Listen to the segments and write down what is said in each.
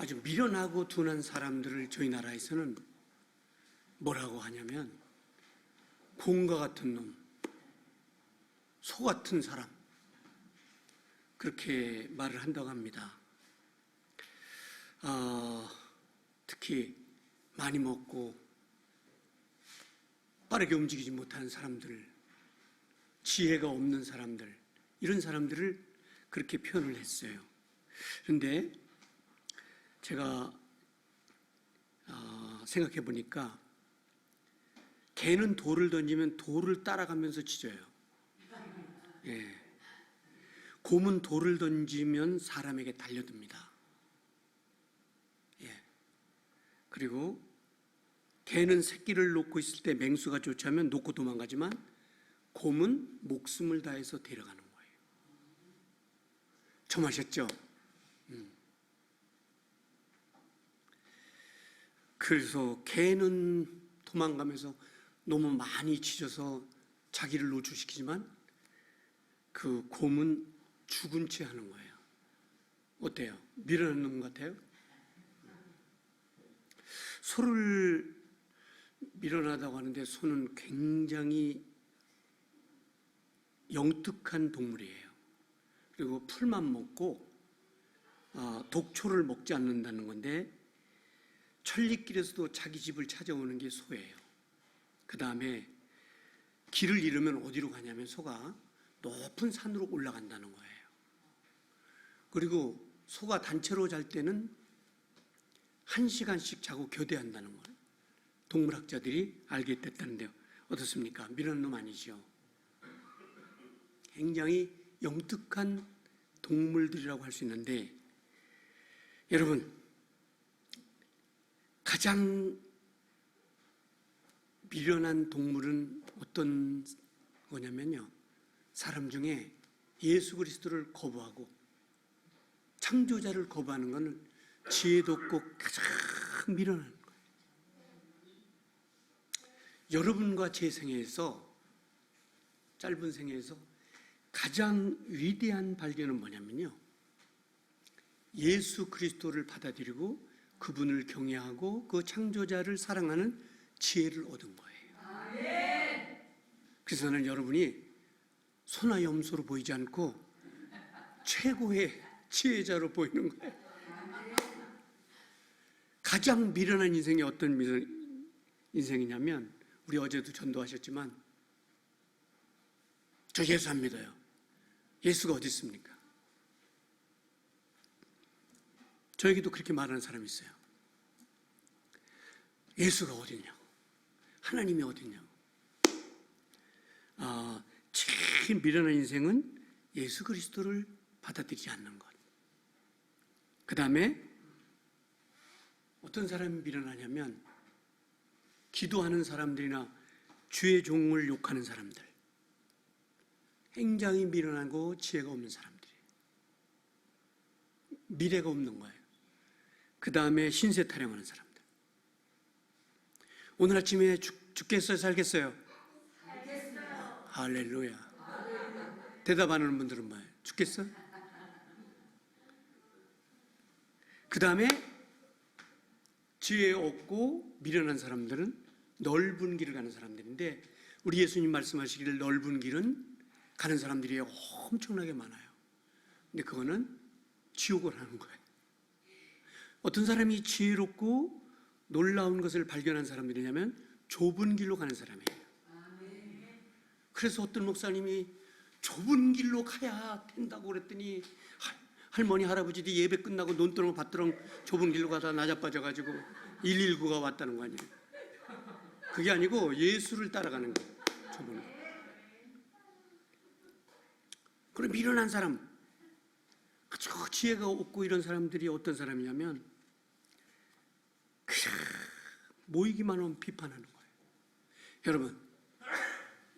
아주 미련하고 둔한 사람들을 저희 나라에서는 뭐라고 하냐면 곰과 같은 놈, 소 같은 사람, 그렇게 말을 한다고 합니다. 특히 많이 먹고 빠르게 움직이지 못하는 사람들, 지혜가 없는 사람들, 이런 사람들을 그렇게 표현을 했어요. 그런데 제가 생각해 보니까 개는 돌을 던지면 돌을 따라가면서 짖어요. 예. 곰은 돌을 던지면 사람에게 달려듭니다. 예. 그리고 개는 새끼를 놓고 있을 때 맹수가 쫓아오면 놓고 도망가지만 곰은 목숨을 다해서 데려가는 거예요. 처음 아셨죠? 그래서 개는 도망가면서 너무 많이 짖어서 자기를 노출시키지만 그 곰은 죽은 채 하는 거예요. 어때요? 미련한 놈 같아요? 소를 미련하다고 하는데 소는 굉장히 영특한 동물이에요. 그리고 풀만 먹고 독초를 먹지 않는다는 건데 천리길에서도 자기 집을 찾아오는 게 소예요. 그 다음에 길을 잃으면 어디로 가냐면 소가 높은 산으로 올라간다는 거예요. 그리고 소가 단체로 잘 때는 1시간씩 자고 교대한다는 걸 동물학자들이 알게 됐다는데요. 어떻습니까? 미련한 놈 아니죠? 굉장히 영특한 동물들이라고 할 수 있는데, 여러분, 가장 미련한 동물은 어떤 거냐면요, 사람 중에 예수 그리스도를 거부하고 창조자를 거부하는 것은 지혜도 없고 가장 미련한 거예요. 여러분과 제 생애에서, 짧은 생애에서 가장 위대한 발견은 뭐냐면요, 예수 그리스도를 받아들이고 그분을 경외하고 그 창조자를 사랑하는 지혜를 얻은 거예요. 그래서 저는 여러분이 소나 염소로 보이지 않고 최고의 지혜자로 보이는 거예요. 가장 미련한 인생이 어떤 인생이냐면, 우리 어제도 전도하셨지만 저 예수 안 믿어요. 예수가 어디 있습니까? 저에게도 그렇게 말하는 사람이 있어요. 예수가 어딨냐고, 하나님이 어딨냐고. 제일 미련한 인생은 예수 그리스도를 받아들이지 않는 것. 그 다음에 어떤 사람이 미련하냐면 기도하는 사람들이나 주의 종을 욕하는 사람들, 굉장히 미련하고 지혜가 없는 사람들이에요. 미래가 없는 거예요. 그 다음에 신세 타령하는 사람들. 오늘 아침에 죽겠어요, 살겠어요? 살겠어요. 할렐루야. 대답하는 분들은 뭐예요? 죽겠어? 그 다음에 지혜 없고 미련한 사람들은 넓은 길을 가는 사람들인데, 우리 예수님 말씀하시기를 넓은 길은 가는 사람들이 엄청나게 많아요. 근데 그거는 지옥을 하는 거예요. 어떤 사람이 지혜롭고 놀라운 것을 발견한 사람들이냐면 좁은 길로 가는 사람이에요. 그래서 어떤 목사님이 좁은 길로 가야 된다고 그랬더니 할머니 할아버지들이 예배 끝나고 논두렁 밭두렁 좁은 길로 가다 나자빠져가지고 119가 왔다는 거 아니에요. 그게 아니고 예수를 따라가는 거예요. 좁은 길. 그럼 미련한 사람, 아주 지혜가 없고 이런 사람들이 어떤 사람이냐면 그냥 모이기만 하면 비판하는 거예요. 여러분,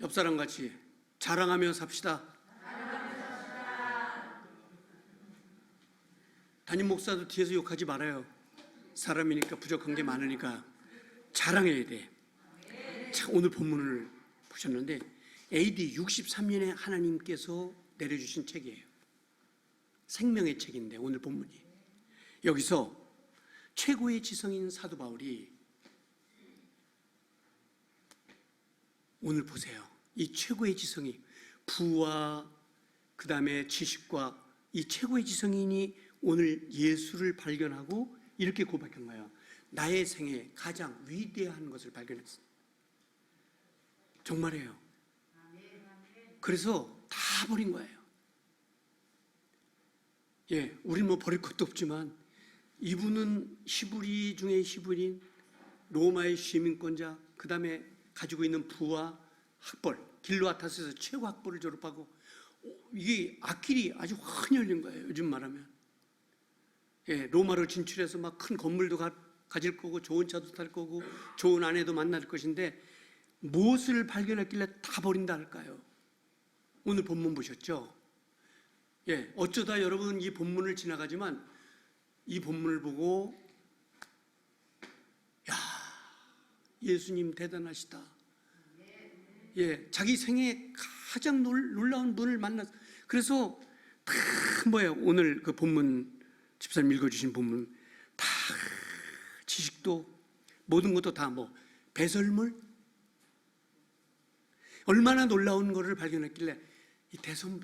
옆 사람 같이 자랑하며 삽시다. 담임 목사도 뒤에서 욕하지 말아요. 사람이니까 부족한 게 많으니까 자랑해야 돼. 자, 오늘 본문을 보셨는데 AD 63년에 하나님께서 내려주신 책이에요. 생명의 책인데 오늘 본문이 여기서 최고의 지성인 사도 바울이 오늘 보세요. 이 최고의 지성이 부와 그 다음에 지식과 이 최고의 지성인이 오늘 예수를 발견하고 이렇게 고백한 거예요. 나의 생애 가장 위대한 것을 발견했어. 정말이에요. 그래서 다 버린 거예요. 예, 우리는 뭐 버릴 것도 없지만 이분은 히브리 중에 히브리인 로마의 시민권자, 그 다음에 가지고 있는 부와 학벌, 길르아타스에서 최고 학벌을 졸업하고 이게 앞길이 아주 환히 열린 거예요. 요즘 말하면. 예, 로마로 진출해서 막 큰 건물도 가질 거고 좋은 차도 탈 거고 좋은 아내도 만날 것인데 무엇을 발견했길래 다 버린다 할까요? 오늘 본문 보셨죠? 예, 어쩌다 여러분 이 본문을 지나가지만 이 본문을 보고 야, 예수님 대단하시다. 예, 자기 생애 가장 놀라운 분을 만났어. 그래서 다 뭐예요? 오늘 그 본문 집사님 읽어주신 본문 다 지식도 모든 것도 다 뭐 배설물 얼마나 놀라운 것을 발견했길래 이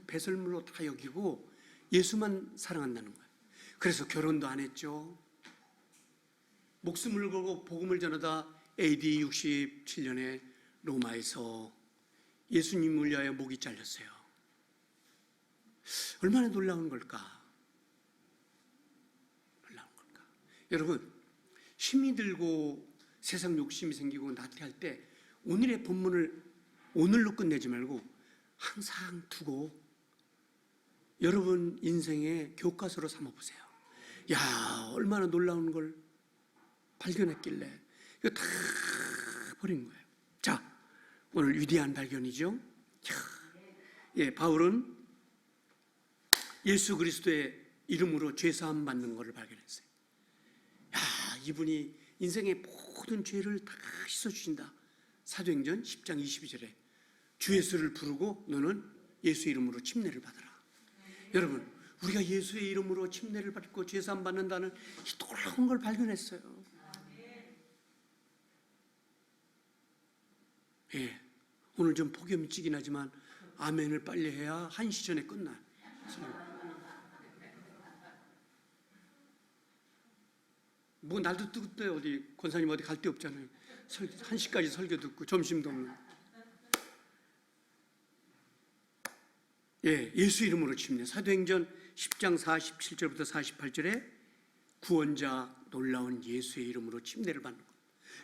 배설물로 다 여기고 예수만 사랑한다는 거예요. 그래서 결혼도 안 했죠. 목숨을 걸고 복음을 전하다 AD 67년에 로마에서 예수님을 위하여 목이 잘렸어요. 얼마나 놀라운 걸까? 놀라운 걸까? 여러분, 힘이 들고 세상 욕심이 생기고 나태할 때 오늘의 본문을 오늘로 끝내지 말고 항상 두고 여러분 인생의 교과서로 삼아보세요. 야, 얼마나 놀라운 걸 발견했길래 이거 다 버린 거예요. 자, 오늘 위대한 발견이죠. 예, 바울은 예수 그리스도의 이름으로 죄사함 받는 것을 발견했어요. 야, 이분이 인생의 모든 죄를 다 씻어주신다. 사도행전 10장 22절에 주 예수를 부르고 너는 예수 이름으로 침례를 받으라. 여러분, 우리가 예수의 이름으로 침례를 받고 죄사함 받는다는 이 놀라운 걸 발견했어요. 예, 오늘 좀 폭염이 찌긴 하지만 아멘을 빨리 해야 1시 전에 끝나요. 뭐 날도 뜨겁대. 어디 권사님 어디 갈 데 없잖아요. 1시까지 설교 듣고 점심도 없는. 예, 예수 이름으로 침례. 사도행전 10장 47절부터 48절에 구원자 놀라운 예수의 이름으로 침례를 받는 것,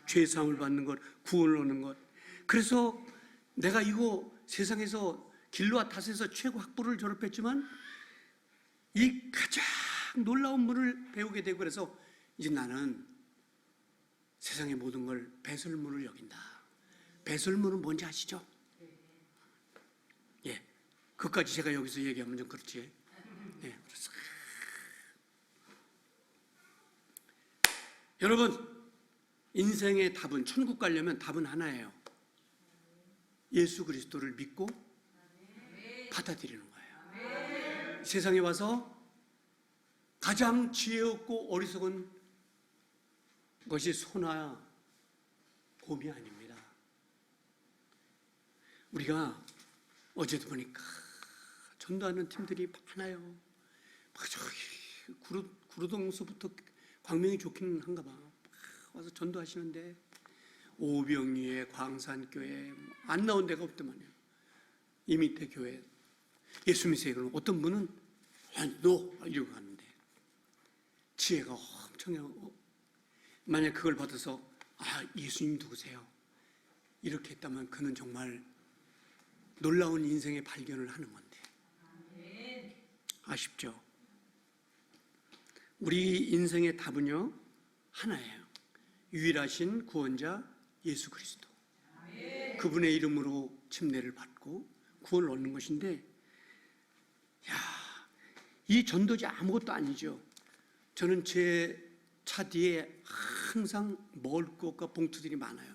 죄사함을 받는 것, 구원을 얻는 것. 그래서 내가 이거 세상에서 길르아타스에서 최고 학부를 졸업했지만 이 가장 놀라운 문을 배우게 되고 그래서 이제 나는 세상의 모든 걸 배설물을 여긴다. 배설물은 뭔지 아시죠? 예, 그것까지 제가 여기서 얘기하면 좀 그렇지. 예, 그래서 여러분 인생의 답은 천국 가려면 답은 하나예요. 예수 그리스도를 믿고 받아들이는 거예요. 세상에 와서 가장 지혜 없고 어리석은 것이 소나 곰이 아닙니다. 우리가 어제도 보니까 전도하는 팀들이 많아요. 막 저기 구로동서부터 광명이 좋기는 한가 봐. 와서 전도하시는데 오병리에 광산교회 안 나온 데가 없더만요. 이 밑에 교회 예수 믿으세요. 그럼 어떤 분은 아니 너 이러고 가는데 지혜가 엄청나고 만약 그걸 받아서 아 예수님 누구세요? 이렇게 했다면 그는 정말 놀라운 인생의 발견을 하는 건데 아쉽죠? 우리 인생의 답은요 하나예요. 유일하신 구원자 예수 그리스도. 그분의 이름으로 침례를 받고 구원을 얻는 것인데 이 전도지 아무것도 아니죠. 저는 제 차 뒤에 항상 먹을 것과 봉투들이 많아요.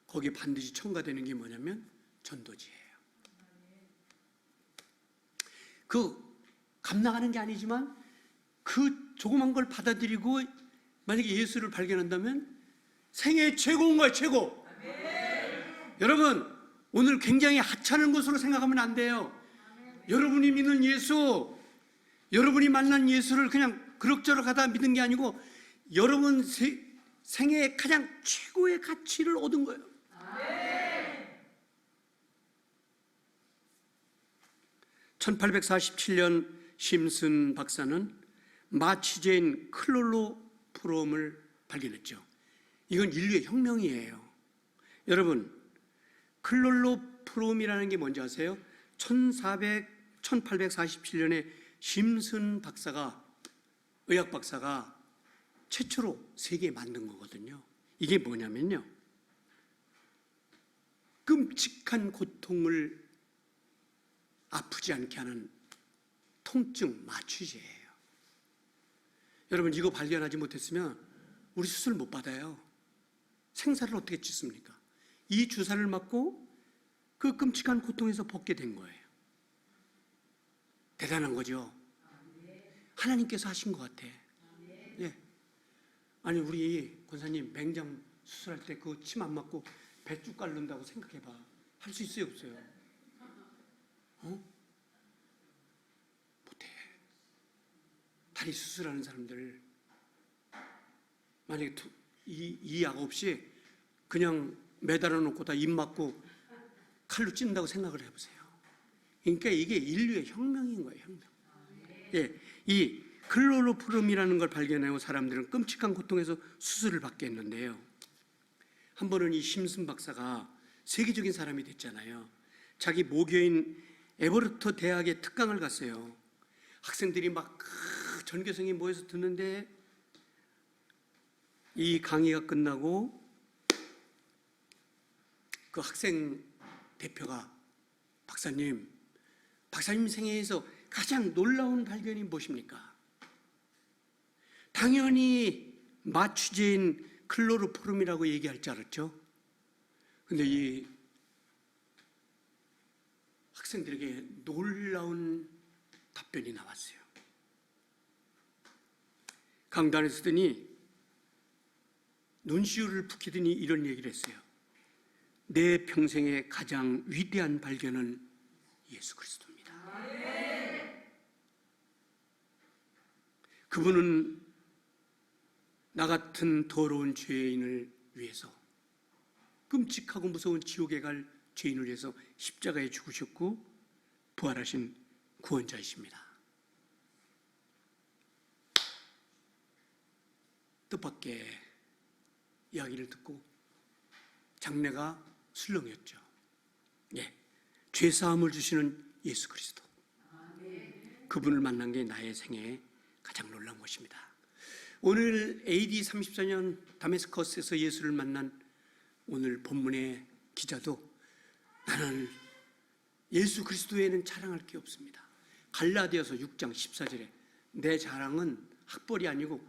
거기에 반드시 첨가되는 게 뭐냐면 전도지예요. 그 감당하는 게 아니지만 그 조그만 걸 받아들이고 만약에 예수를 발견한다면 생애 최고인 거예요, 최고. 여러분, 오늘 굉장히 하찮은 것으로 생각하면 안 돼요. 여러분이 믿는 예수, 여러분이 만난 예수를 그냥 그럭저럭 하다 믿은 게 아니고 여러분 생애의 가장 최고의 가치를 얻은 거예요. 1847년 심슨 박사는 마취제인 클로로프롬을 발견했죠. 이건 인류의 혁명이에요. 여러분, 클로로프롬이라는 게 뭔지 아세요? 1847년에 심슨 박사가, 의학 박사가 최초로 세계에 만든 거거든요. 이게 뭐냐면요, 끔찍한 고통을 아프지 않게 하는 통증 마취제예요. 여러분, 이거 발견하지 못했으면 우리 수술 못 받아요. 생사를 어떻게 짓습니까? 이 주사를 맞고 그 끔찍한 고통에서 벗게 된 거예요. 대단한 거죠. 하나님께서 하신 것 같아. 예. 아니, 우리 권사님 맹장 수술할 때 그 침 안 맞고 배 쭉 깔른다고 생각해봐. 할 수 있어요, 없어요? 못해. 다리 수술하는 사람들 만약에 이 약 없이 그냥 매달아 놓고 다 입 맞고 칼로 찢는다고 생각을 해보세요. 그러니까 이게 인류의 혁명인 거예요, 혁명. 예, 이 클로로프롬이라는 걸 발견하고 사람들은 끔찍한 고통에서 수술을 받게 했는데요. 한 번은 이 심슨 박사가 세계적인 사람이 됐잖아요. 자기 모교인 에버트 대학에 특강을 갔어요. 학생들이 막 전교생이 모여서 듣는데 이 강의가 끝나고 그 학생 대표가 박사님 생애에서 가장 놀라운 발견이 무엇입니까? 당연히 마취제인 클로로포름이라고 얘기할 줄 알았죠. 근데 이 학생들에게 놀라운 답변이 나왔어요. 강단에 서더니 눈시울을 붉히더니 이런 얘기를 했어요. 내 평생의 가장 위대한 발견은 예수 그리스도입니다. 그분은 나 같은 더러운 죄인을 위해서, 끔찍하고 무서운 지옥에 갈 죄인을 위해서 십자가에 죽으셨고 부활하신 구원자이십니다. 뜻밖의 이야기를 듣고 장래가 술렁였죠. 예, 죄사함을 주시는 예수 그리스도, 그분을 만난 게 나의 생애에 가장 놀라운 것입니다. 오늘 AD 34년 다메스커스에서 예수를 만난 오늘 본문의 기자도 나는 예수 그리스도에는 자랑할 게 없습니다. 갈라디아서 6장 14절에 내 자랑은 학벌이 아니고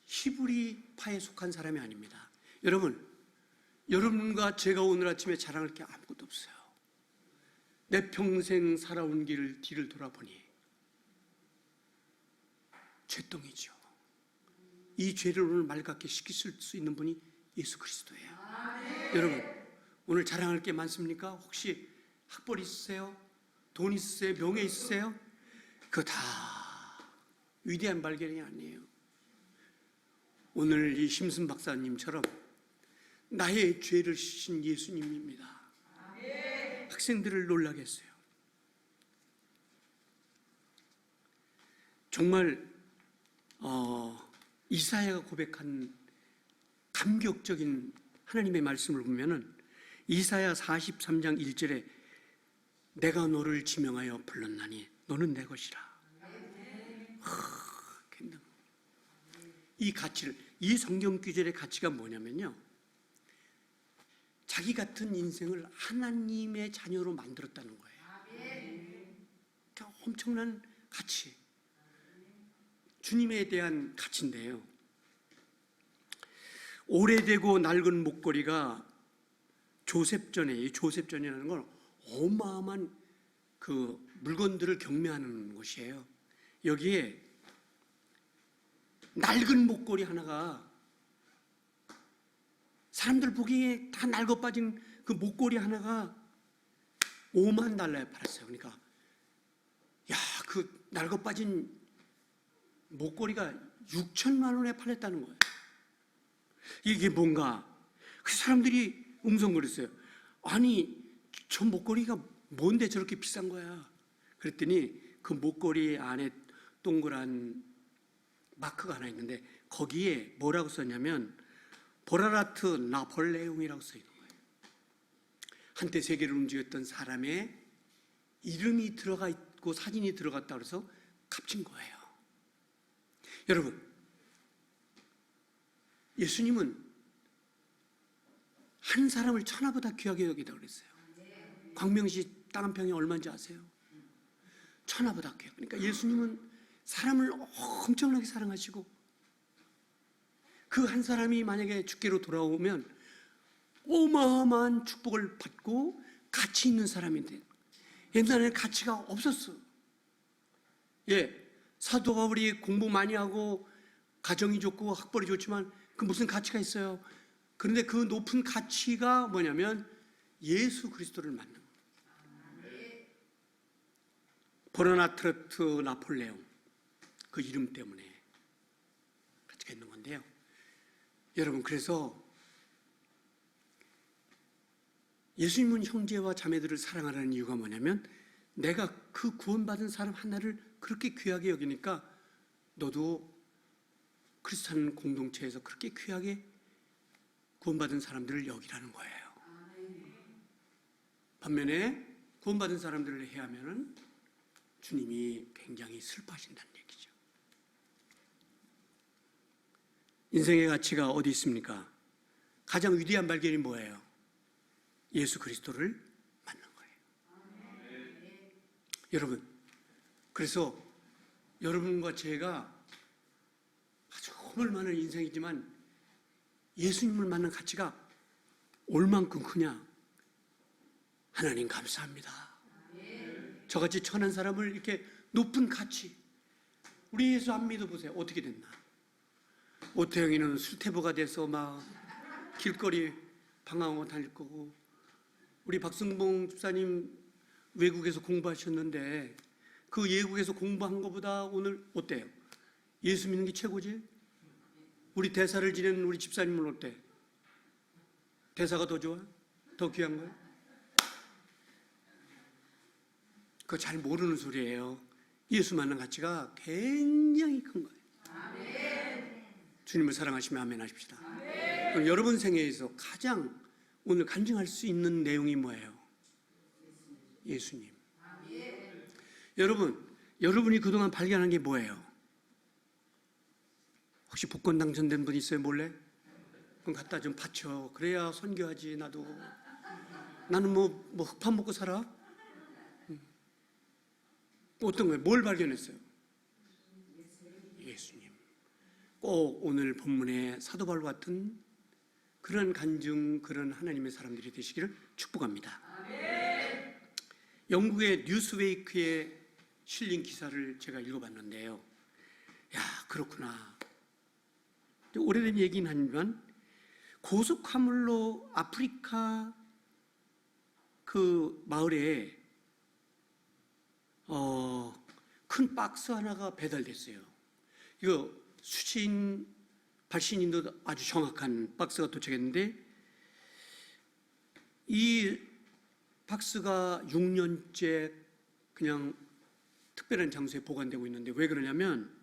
히브리파에 속한 사람이 아닙니다. 여러분과 제가 오늘 아침에 자랑할 게 아무것도 없어요. 내 평생 살아온 뒤를 돌아보니 죄덩이죠. 이 죄를 오늘 맑게 씻길 수 있는 분이 예수 그리스도예요. 여러분, 오늘 자랑할 게 많습니까? 혹시 학벌 있으세요? 돈 있으세요? 명예 있으세요? 그거 다 위대한 발견이 아니에요. 오늘 이 심슨 박사님처럼 나의 죄를 씻으신 예수님입니다. 학생들을 놀라게 했어요. 정말 이사야가 고백한 감격적인 하나님의 말씀을 보면은 이사야 43장 1절에 내가 너를 지명하여 불렀나니 너는 내 것이라. 이 가치를, 이 성경 구절의 가치가 뭐냐면요, 자기 같은 인생을 하나님의 자녀로 만들었다는 거예요. 그러니까 엄청난 가치, 주님에 대한 가치인데요. 오래되고 낡은 목걸이가 조셉전에, 이 조셉전이라는 건 어마어마한 그 물건들을 경매하는 곳이에요. 여기에 낡은 목걸이 하나가, 사람들 보기에 다 낡아 빠진 그 목걸이 하나가 $50,000에 팔았어요. 그러니까 야, 그 낡아 빠진 목걸이가 6천만 원에 팔렸다는 거예요. 이게 뭔가? 그 사람들이 웅성거렸어요. 아니, 저 목걸이가 뭔데 저렇게 비싼 거야? 그랬더니 그 목걸이 안에 동그란 마크가 하나 있는데 거기에 뭐라고 썼냐면 보나라트 나폴레옹이라고 써 있는 거예요. 한때 세계를 움직였던 사람의 이름이 들어가 있고 사진이 들어갔다 그래서 값진 거예요. 여러분, 예수님은 한 사람을 천하보다 귀하게 여기다고 그랬어요. 광명시 땅 한 평이 얼마인지 아세요? 천하보다 귀하게. 그러니까 예수님은 사람을 엄청나게 사랑하시고 그 한 사람이 만약에 주께로 돌아오면 어마어마한 축복을 받고 가치 있는 사람인데, 옛날에는 가치가 없었어. 사도 바울이 공부 많이 하고 가정이 좋고 학벌이 좋지만 그 무슨 가치가 있어요? 그런데 그 높은 가치가 뭐냐면 예수 그리스도를 만난 거예요. 보나트르트 나폴레옹, 그 이름 때문에 가치가 있는 건데요. 여러분, 그래서 예수님은 형제와 자매들을 사랑하라는 이유가 뭐냐면 내가 그 구원받은 사람 하나를 그렇게 귀하게 여기니까 너도 크리스찬 공동체에서 그렇게 귀하게 구원받은 사람들을 여기라는 거예요. 반면에 구원받은 사람들을 해하면은 주님이 굉장히 슬퍼하신다는 얘기죠. 인생의 가치가 어디 있습니까? 가장 위대한 발견이 뭐예요? 예수 그리스도를 만난 거예요. 여러분, 그래서 여러분과 제가 아주 허물 많은 인생이지만 예수님을 만난 가치가 얼만큼 크냐? 하나님 감사합니다. 저같이 천한 사람을 이렇게 높은 가치, 우리 예수 안 믿어보세요. 어떻게 됐나? 오태영이는 술태보가 돼서 막 길거리 방황하고 다닐 거고, 우리 박승봉 집사님 외국에서 공부하셨는데 그 외국에서 공부한 것보다 오늘 어때요? 예수 믿는 게 최고지? 우리 대사를 지내는 우리 집사님은 어때? 대사가 더 좋아? 더 귀한 거야? 그거 잘 모르는 소리예요. 예수 만난 가치가 굉장히 큰 거예요. 주님을 사랑하시면 아멘 하십시다. 그럼 여러분 생애에서 가장 오늘 간증할 수 있는 내용이 뭐예요? 예수님. 여러분이 그동안 발견한 게 뭐예요? 혹시 복권 당첨된 분 있어요? 몰래? 그럼 갖다 좀 바쳐. 그래야 선교하지. 나는 뭐 흑판 먹고 살아? 어떤 거예요? 뭘 발견했어요? 예수님. 꼭 오늘 본문의 사도 바울 같은 그런 간증, 그런 하나님의 사람들이 되시기를 축복합니다. 영국의 뉴스웨이크에 실린 기사를 제가 읽어봤는데요. 야, 그렇구나. 오래된 얘기는 하지만 고속화물로 아프리카 그 마을에 큰 박스 하나가 배달됐어요. 이거 수신, 발신인도 아주 정확한 박스가 도착했는데 이 박스가 6년째 그냥 특별한 장소에 보관되고 있는데 왜 그러냐면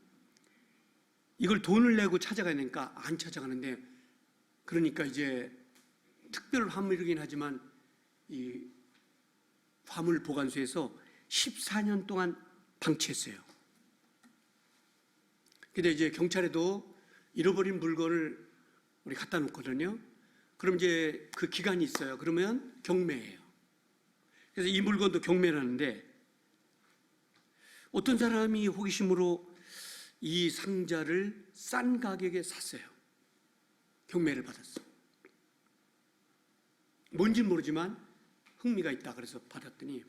이걸 돈을 내고 찾아가야 되니까 안 찾아가는데, 그러니까 이제 특별 화물이긴 하지만 이 화물 보관소에서 14년 동안 방치했어요. 근데 이제 경찰에도 잃어버린 물건을 우리 갖다 놓거든요. 그럼 이제 그 기간이 있어요. 그러면 경매예요. 그래서 이 물건도 경매를 하는데 어떤 사람이 호기심으로 이 상자를 싼 가격에 샀어요. 경매를 받았어. 뭔지는 모르지만 흥미가 있다 그래서 받았더니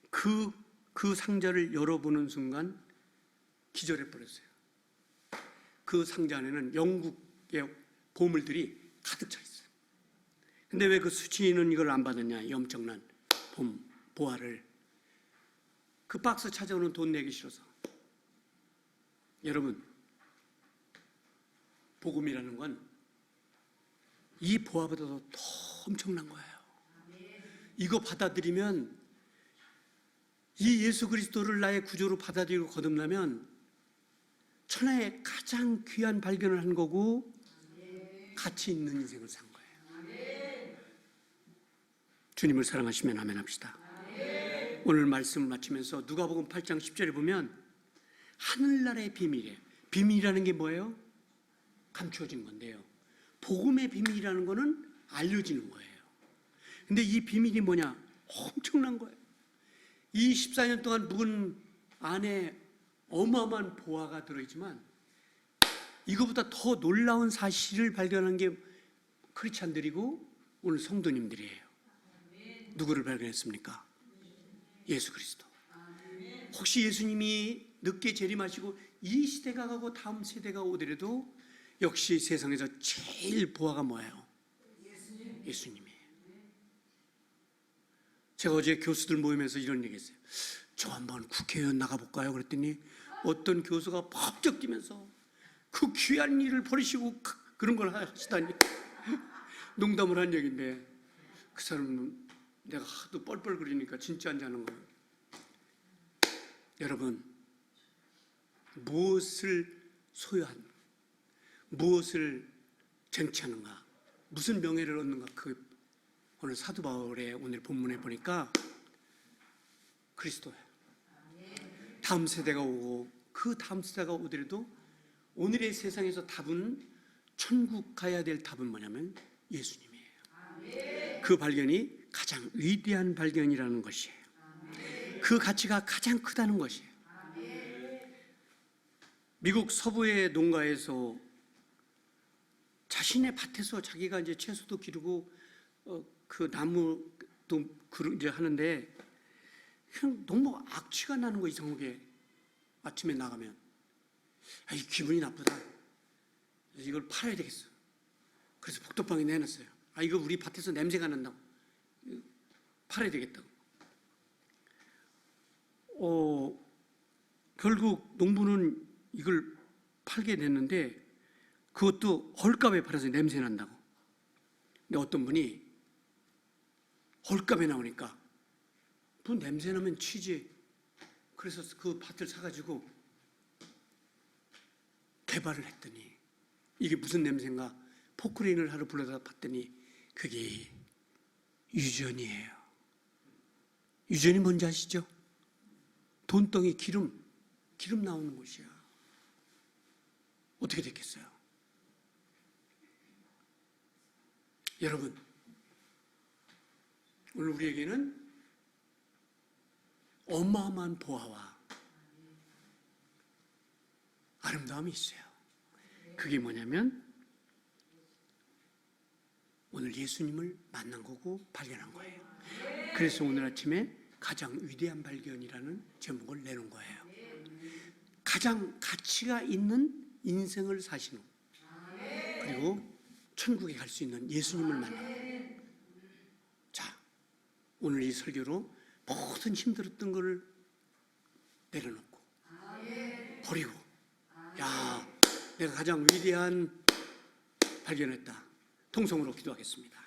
그 상자를 열어보는 순간 기절해 버렸어요. 그 상자 안에는 영국의 보물들이 가득 차 있어요. 근데 왜 그 수치인은 이걸 안 받았냐? 이 엄청난 보화를. 그 박스 찾아오는 돈 내기 싫어서. 여러분, 복음이라는 건 이 보화보다도 더 엄청난 거예요. 이거 받아들이면, 이 예수 그리스도를 나의 구조로 받아들이고 거듭나면 천하의 가장 귀한 발견을 한 거고 가치 있는 인생을 산 거예요. 주님을 사랑하시면 아멘 합시다. 오늘 말씀을 마치면서 누가복음 8장 10절에 보면 하늘나라의 비밀이에요. 비밀이라는 게 뭐예요? 감추어진 건데요. 복음의 비밀이라는 거는 알려지는 거예요. 근데 이 비밀이 뭐냐? 엄청난 거예요. 이 14년 동안 묵은 안에 어마어마한 보화가 들어있지만 이거보다 더 놀라운 사실을 발견한 게 크리스찬들이고 오늘 성도님들이에요. 누구를 발견했습니까? 예수 그리스도. 혹시 예수님이 늦게 재림하시고 이 시대가 가고 다음 세대가 오더라도 역시 세상에서 제일 보화가 뭐예요? 예수님이에요. 제가 어제 교수들 모임에서 이런 얘기했어요. 저 한번 국회의원 나가볼까요? 그랬더니 어떤 교수가 벅적 뛰면서 그 귀한 일을 버리시고 그런 걸 하시다니. 농담을 한 얘기인데 그 사람은 내가 하도 뻘뻘거리니까 진짜 안 자는 거예요. 여러분, 무엇을 소유한, 무엇을 쟁취하는가, 무슨 명예를 얻는가, 그 오늘 사도 바울의 오늘 본문에 보니까 그리스도예요. 다음 세대가 오고 그 다음 세대가 오더라도 오늘의 세상에서 답은, 천국 가야 될 답은 뭐냐면 예수님이에요. 그 발견이 가장 위대한 발견이라는 것이에요. 그 가치가 가장 크다는 것이에요. 미국 서부의 농가에서 자신의 밭에서 자기가 이제 채소도 기르고 그 나무도 이제 하는데 그냥 너무 악취가 나는 거, 이상하게. 아침에 나가면 이 기분이 나쁘다. 이걸 팔아야 되겠어. 그래서 복도방에 내놨어요. 이거 우리 밭에서 냄새가 난다고. 팔아야 되겠다고. 결국 농부는 이걸 팔게 됐는데 그것도 헐값에 팔아서 냄새 난다고. 근데 어떤 분이 헐값에 나오니까 뭐 냄새 나면 치지. 그래서 그 밭을 사가지고 개발을 했더니 이게 무슨 냄새인가 포크레인을 하러 불러다 봤더니 그게 유전이에요. 유전이 뭔지 아시죠? 돈덩이 기름 나오는 곳이야. 어떻게 됐겠어요? 여러분, 오늘 우리에게는 어마어마한 보화와 아름다움이 있어요. 그게 뭐냐면 오늘 예수님을 만난 거고 발견한 거예요. 그래서 오늘 아침에 가장 위대한 발견이라는 제목을 내놓은 거예요. 가장 가치가 있는 인생을 사시는, 그리고 천국에 갈 수 있는 예수님을 만나는. 자, 오늘 이 설교로 모든 힘들었던 걸 내려놓고 버리고, 야, 내가 가장 위대한 발견했다. 통성으로 기도하겠습니다.